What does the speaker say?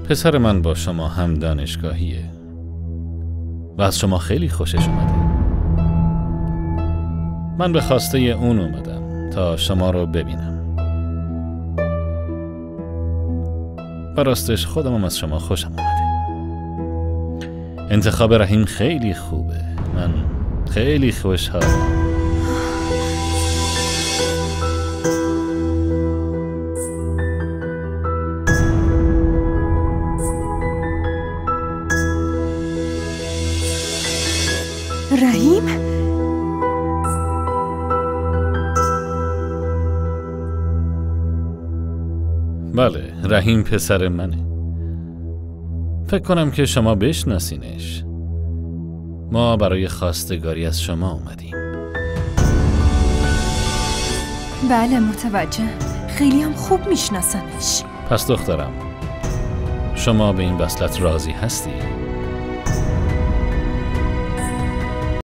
پسر من با شما هم دانشگاهیه و از شما خیلی خوشش اومده. من به خواسته اون اومدم تا شما رو ببینم. و راستش خودم از شما خوشم اومده. انتخاب رحیم خیلی خوبه. من خیلی خوشحالم. رحیم؟ بله، رحیم پسر منه. فکر کنم که شما بشناسینش. ما برای خواستگاری از شما اومدیم. بله متوجه. خیلی هم خوب میشناسمش. پس دخترم، شما به این وصلت راضی هستی؟